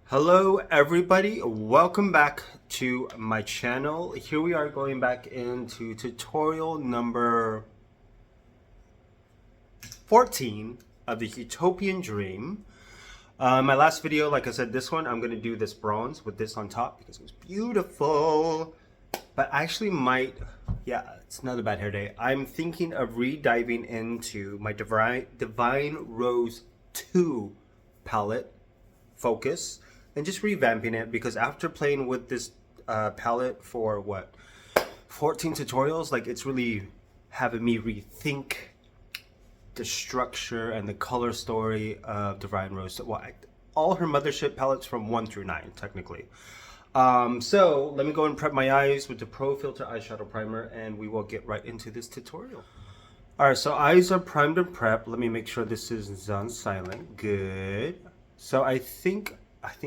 Hello everybody, welcome back to my channel. Here we are going back into tutorial number 14 of the Huetopian Dream. My last video, like I said, this one I'm going to do this bronze with this on top because it was beautiful. But I actually might, yeah, it's another bad hair day. I'm thinking of re-diving into my Divine Rose 2 palette focus and just revamping it, because after playing with this palette for 14 tutorials, like, it's really having me rethink the structure and the color story of Divine Rose. Well, all her mothership palettes from 1 through 9 technically. So let me go and prep my eyes with the Pro Filter eyeshadow primer and we will get right into this tutorial. Alright, so eyes are primed and prepped. Let me make sure this is on silent. Good. So I think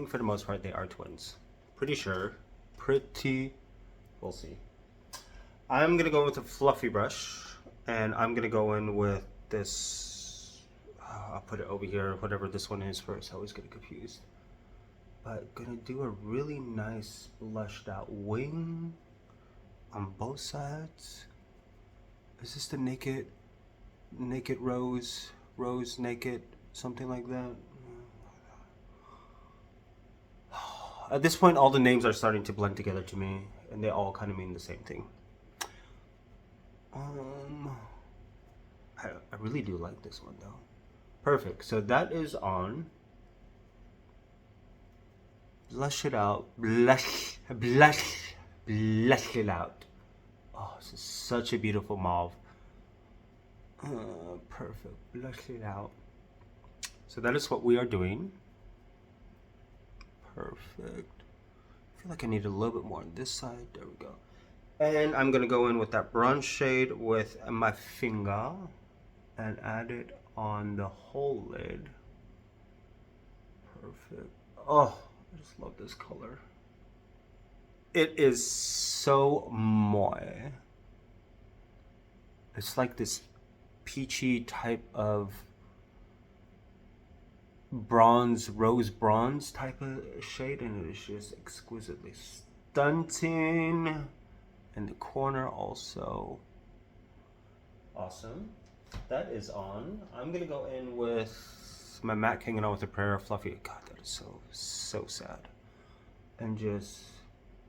for the most part they are twins. Pretty sure. We'll see. I'm gonna go with a fluffy brush and I'm gonna go in with this. I'll put it over here, whatever this one is first. I always get confused. But gonna do a really nice blushed out wing on both sides. Is this the naked rose naked, something like that? At this point, all the names are starting to blend together to me, and they all kind of mean the same thing. I really do like this one though. Perfect. So that is on. Blush it out. Blush it out. Oh, this is such a beautiful mauve. Perfect. Blush it out. So that is what we are doing. Perfect. I feel like I need a little bit more on this side. There we go. And I'm gonna go in with that bronze shade with my finger and add it on the whole lid. Perfect. Oh, I just love this color. It is so mooi. It's like this peachy type of bronze, rose bronze type of shade, and it is just exquisitely stunning. And the corner also awesome. That is on. I'm gonna go in with my MAC Hanging Out with a Prayer Fluffy. God, that is so sad. And just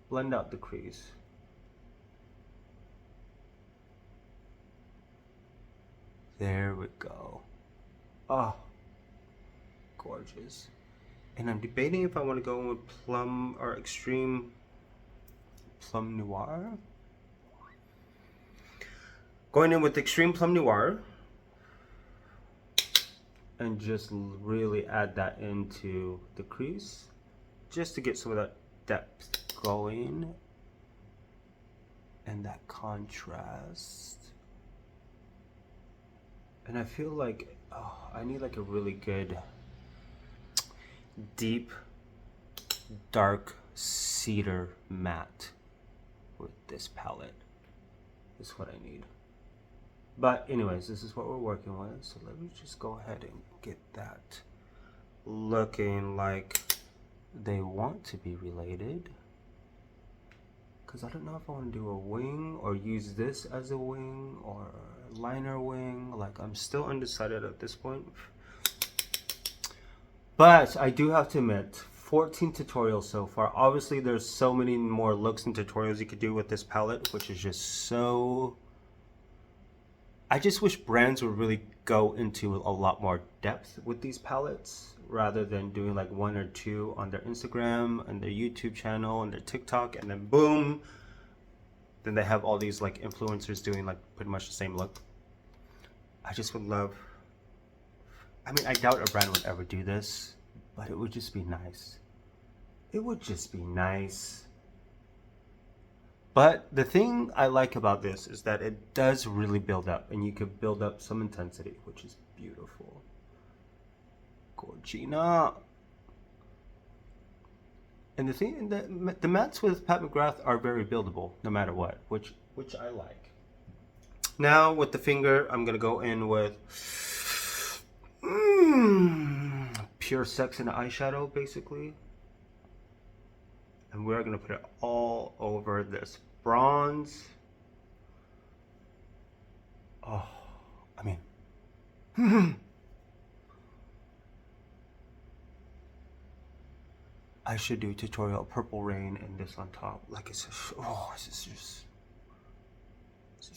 blend out the crease. There we go. Oh, gorgeous. And I'm debating if I want to go with plum or extreme plum noir. Going in with extreme plum noir and just really add that into the crease just to get some of that depth going and that contrast. And I feel like, oh, I need like a really good deep dark cedar matte with this palette. Is what I need. But anyways, this is what we're working with, so let me just go ahead and get that looking like they want to be related, because I don't know if I want to do a wing or use this as a wing or a liner wing. Like, I'm still undecided at this point. But I do have to admit, 14 tutorials so far. Obviously there's so many more looks and tutorials you could do with this palette, which is just so... I just wish brands would really go into a lot more depth with these palettes rather than doing like 1 or 2 on their Instagram and their YouTube channel and their TikTok, and then boom, then they have all these like influencers doing like pretty much the same look. I just would love, I mean, I doubt a brand would ever do this, but it would just be nice. It would just be nice. But the thing I like about this is that it does really build up, and you could build up some intensity, which is beautiful. Gorgina. And the thing, the mattes with Pat McGrath are very buildable, no matter what, which I like. Now with the finger, I'm gonna go in with pure sex in the eyeshadow, basically. And we're going to put it all over this bronze. Oh, I mean, I should do a tutorial purple rain and this on top. Like it's just, oh, it's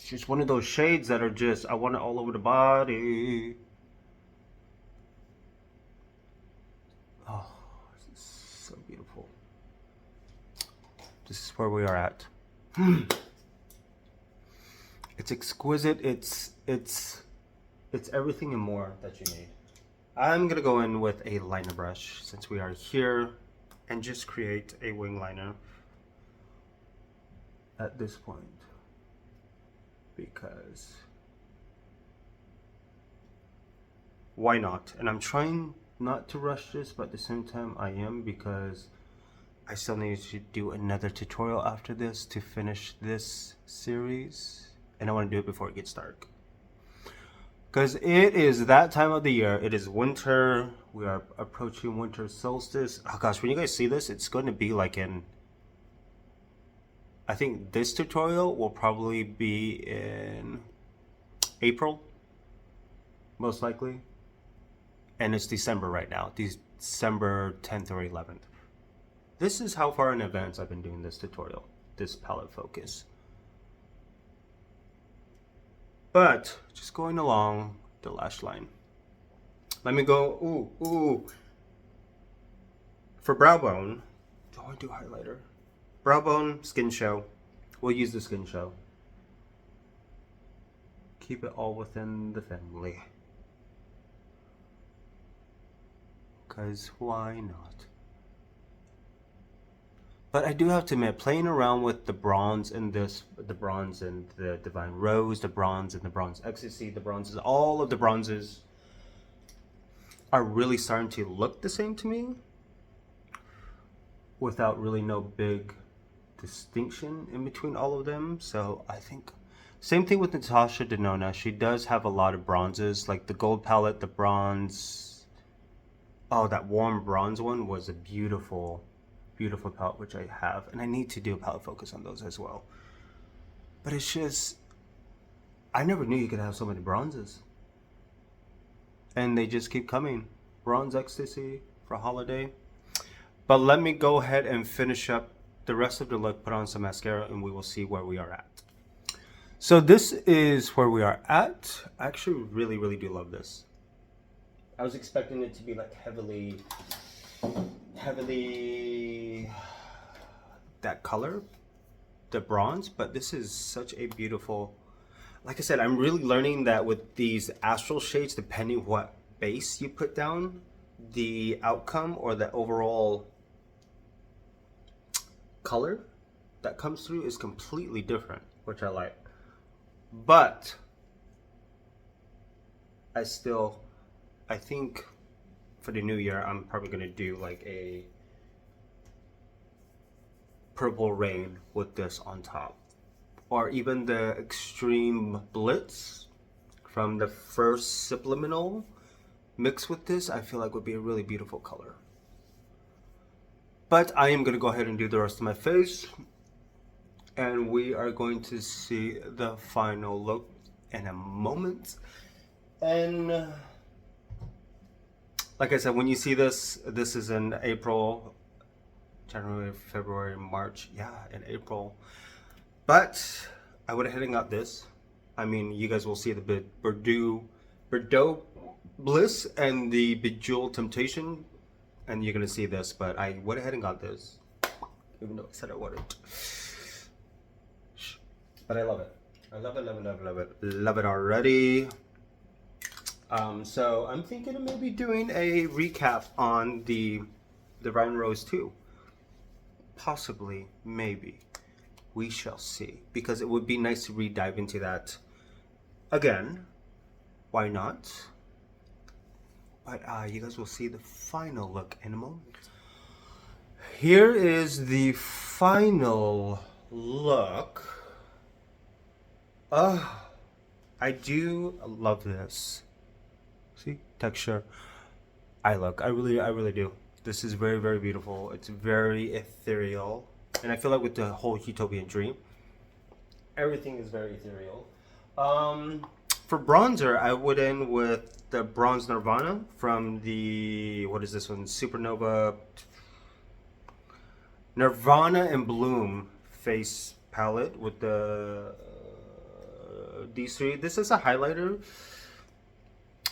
just one of those shades that are just, I want it all over the body. Oh, this is so beautiful. This is where we are at. It's exquisite. It's everything and more that you need. I'm gonna go in with a liner brush since we are here and just create a wing liner at this point, because why not? And I'm trying not to rush this, but at the same time I am, because I still need to do another tutorial after this to finish this series, and I want to do it before it gets dark, because it is that time of the year. It is winter. We are approaching winter solstice. Oh gosh, when you guys see this, it's going to be like in, I think this tutorial will probably be in April, most likely. And it's December right now, December 10th or 11th. This is how far in advance I've been doing this tutorial, this palette focus. But just going along the lash line. Let me go, ooh. For brow bone, do I do highlighter? Brow bone, skin show. We'll use the skin show. Keep it all within the family. Because why not? But I do have to admit, playing around with the bronze in this, the bronze and the Divine Rose, the bronze and the Bronze Ecstasy, the bronzes, all of the bronzes are really starting to look the same to me, without really no big distinction in between all of them. So I think, same thing with Natasha Denona. She does have a lot of bronzes, like the gold palette, the bronze. Oh, that warm bronze one was a beautiful palette, which I have, and I need to do a palette focus on those as well. But it's just, I never knew you could have so many bronzes, and they just keep coming. Bronze Ecstasy for holiday. But let me go ahead and finish up the rest of the look, put on some mascara, and we will see where we are at. So this is where we are at. I actually really do love this. I was expecting it to be like heavily that color, the bronze, but this is such a beautiful, like I said, I'm really learning that with these astral shades, depending what base you put down, the outcome or the overall color that comes through is completely different, which I like. But I think for the new year, I'm probably gonna do like a purple rain with this on top, or even the extreme blitz from the first subliminal mixed with this. I feel like would be a really beautiful color. But I am gonna go ahead and do the rest of my face, and we are going to see the final look in a moment. And like I said, when you see this, this is in April, January, February, March, yeah, in April. But I went ahead and got this. I mean, you guys will see the Bordeaux Bliss and the Bejeweled Temptation, and you're gonna see this, but I went ahead and got this, even though I said I wouldn't. But I love it. I love it already. So I'm thinking of maybe doing a recap on the Divine Rose 2. Possibly, maybe. We shall see. Because it would be nice to re-dive into that again. Why not? But you guys will see the final look in a moment. Here is the final look. I do love this. See, texture. I really do. This is very, very beautiful. It's very ethereal. And I feel like with the whole Huetopian Dream, everything is very ethereal. For bronzer, I went in with the Bronze Nirvana from the, what is this one? Supernova Nirvana and Bloom face palette with the these three. This is a highlighter.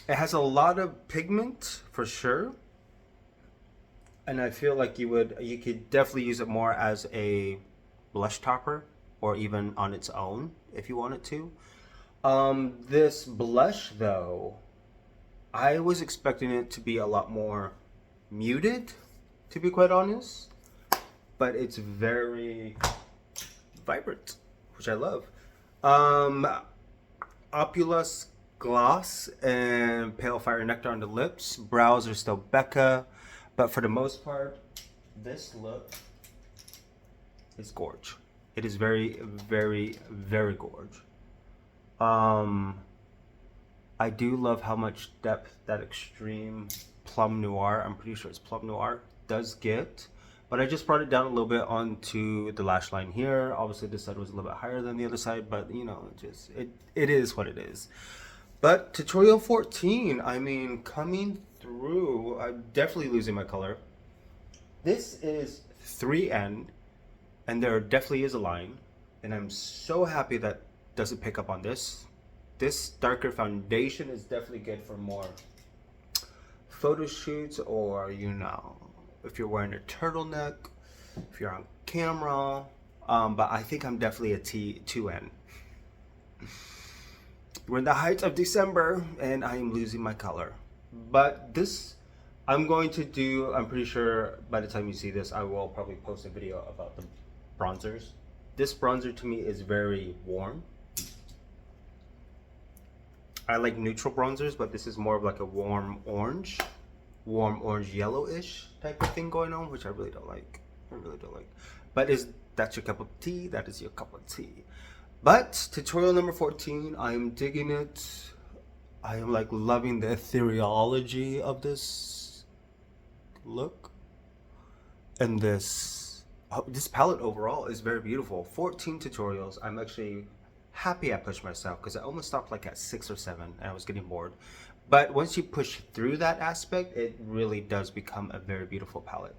It has a lot of pigment for sure, and I feel like you could definitely use it more as a blush topper or even on its own if you wanted to. This blush though, I was expecting it to be a lot more muted, to be quite honest, but it's very vibrant, which I love. Opulus Gloss and Pale Fire Nectar on the lips. Brows are still Becca, but for the most part, this look is gorge. It is very, very, very gorge. I do love how much depth that extreme Plum Noir, I'm pretty sure it's Plum Noir, does get. But I just brought it down a little bit onto the lash line here. Obviously this side was a little bit higher than the other side, but you know, it is what it is. But tutorial 14, I mean, coming through, I'm definitely losing my color. This is 3N, and there definitely is a line, and I'm so happy that doesn't pick up on this. This darker foundation is definitely good for more photo shoots, or you know, if you're wearing a turtleneck, if you're on camera. But I think I'm definitely a 2N. We're in the height of December and I am losing my color. But this, I'm going to do, I'm pretty sure by the time you see this, I will probably post a video about the bronzers. This bronzer to me is very warm. I like neutral bronzers, but this is more of like a warm orange yellowish type of thing going on, which I really don't like. I really don't like. But that's your cup of tea? That is your cup of tea. But tutorial number 14, I am digging it. I am like loving the ethereology of this look, and this palette overall is very beautiful. 14 tutorials. I'm actually happy I pushed myself because I almost stopped like at 6 or 7 and I was getting bored. But once you push through that aspect, it really does become a very beautiful palette.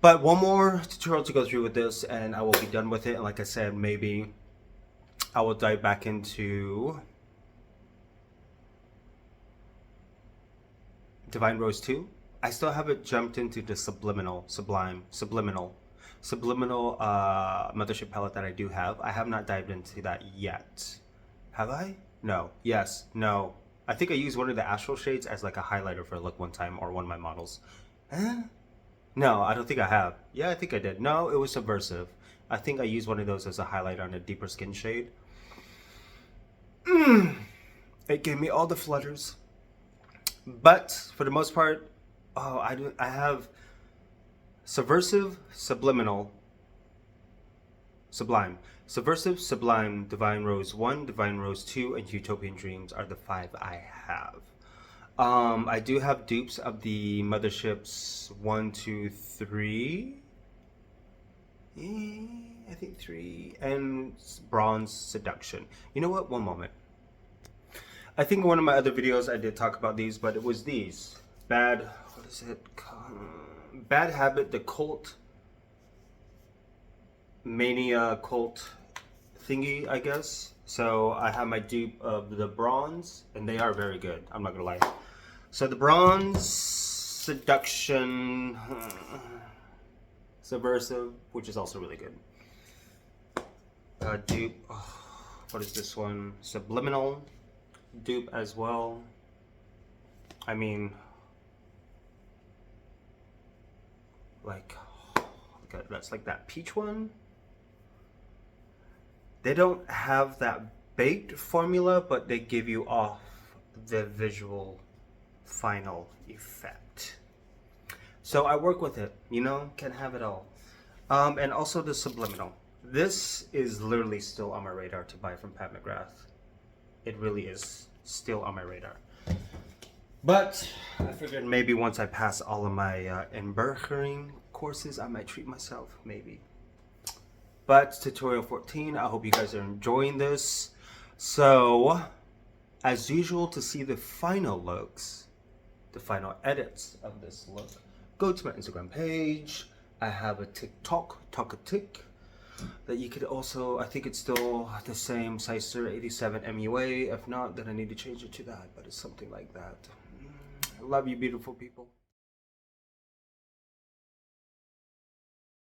But one more tutorial to go through with this and I will be done with it. And like I said, maybe I will dive back into Divine Rose 2. I still haven't jumped into the subliminal Mothership palette that I do have. I have not dived into that yet. Have I? No. Yes. No. I think I used one of the astral shades as like a highlighter for a look one time, or one of my models. No, I don't think I have. Yeah, I think I did. No, it was Subversive. I think I used one of those as a highlighter on a deeper skin shade. It gave me all the flutters. But for the most part, I have Subversive, Subliminal, Sublime. Subversive, Sublime, Divine Rose 1, Divine Rose 2, and Huetopian Dreams are the 5 I have. I do have dupes of the Motherships 1, 2, 3. I think 3. And Bronze Seduction. You know what? One moment. I think in one of my other videos I did talk about these, but it was these. Bad Habit, the Cult Mania Cult thingy, I guess. So I have my dupe of the bronze, and they are very good, I'm not gonna lie. So the Bronze Seduction Subversive, which is also really good. Dupe, what is this one? Subliminal dupe as well. I mean, like, okay, that's like that peach one. They don't have that baked formula, but they give you off the visual final effect. So I work with it, you know, can have it all. And also the Subliminal. This is literally still on my radar to buy from Pat McGrath. It really is still on my radar. But I figured maybe once I pass all of my embroidering courses, I might treat myself, maybe. But tutorial 14, I hope you guys are enjoying this. So, as usual, to see the final looks, the final edits of this look, go to my Instagram page. I have a TikTok, Talk-a-Tick, that you could also, I think it's still the same size 87 MUA. If not, then I need to change it to that, but it's something like that. I love you, beautiful people.